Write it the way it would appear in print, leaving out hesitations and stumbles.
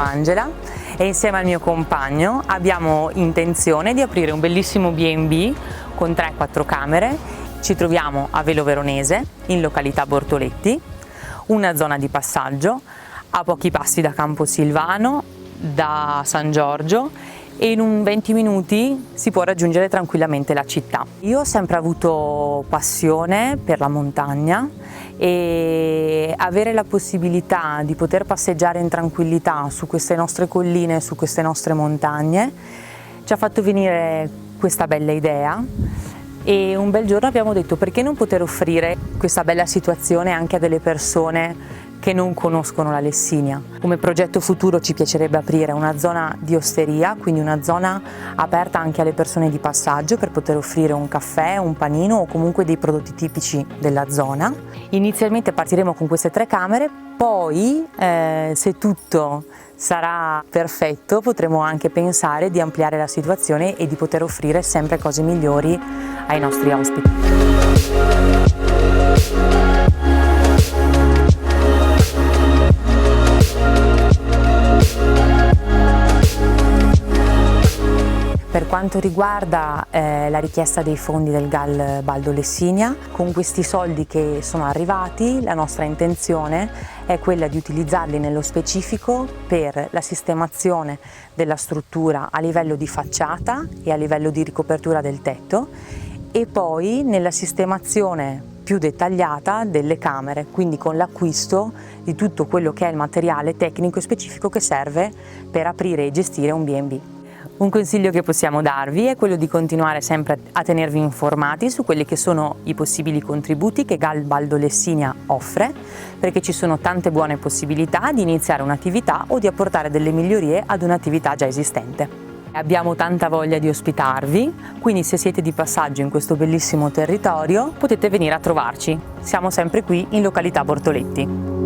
Angela e insieme al mio compagno abbiamo intenzione di aprire un bellissimo B&B con 3-4 camere. Ci troviamo a Velo Veronese, in località Bortoletti, una zona di passaggio a pochi passi da Camposilvano, da San Giorgio, e in 20 minuti si può raggiungere tranquillamente la città. Io ho sempre avuto passione per la montagna e avere la possibilità di poter passeggiare in tranquillità su queste nostre colline, su queste nostre montagne, ci ha fatto venire questa bella idea e un bel giorno abbiamo detto: perché non poter offrire questa bella situazione anche a delle persone che non conoscono la Lessinia. Come progetto futuro ci piacerebbe aprire una zona di osteria, quindi una zona aperta anche alle persone di passaggio per poter offrire un caffè, un panino o comunque dei prodotti tipici della zona. Inizialmente partiremo con queste 3 camere, poi se tutto sarà perfetto potremo anche pensare di ampliare la situazione e di poter offrire sempre cose migliori ai nostri ospiti. Per quanto riguarda la richiesta dei fondi del GAL Baldo Lessinia, con questi soldi che sono arrivati la nostra intenzione è quella di utilizzarli nello specifico per la sistemazione della struttura a livello di facciata e a livello di ricopertura del tetto e poi nella sistemazione più dettagliata delle camere, quindi con l'acquisto di tutto quello che è il materiale tecnico e specifico che serve per aprire e gestire un B&B. Un consiglio che possiamo darvi è quello di continuare sempre a tenervi informati su quelli che sono i possibili contributi che GAL Baldo Lessinia offre, perché ci sono tante buone possibilità di iniziare un'attività o di apportare delle migliorie ad un'attività già esistente. Abbiamo tanta voglia di ospitarvi, quindi se siete di passaggio in questo bellissimo territorio potete venire a trovarci. Siamo sempre qui in località Bortoletti.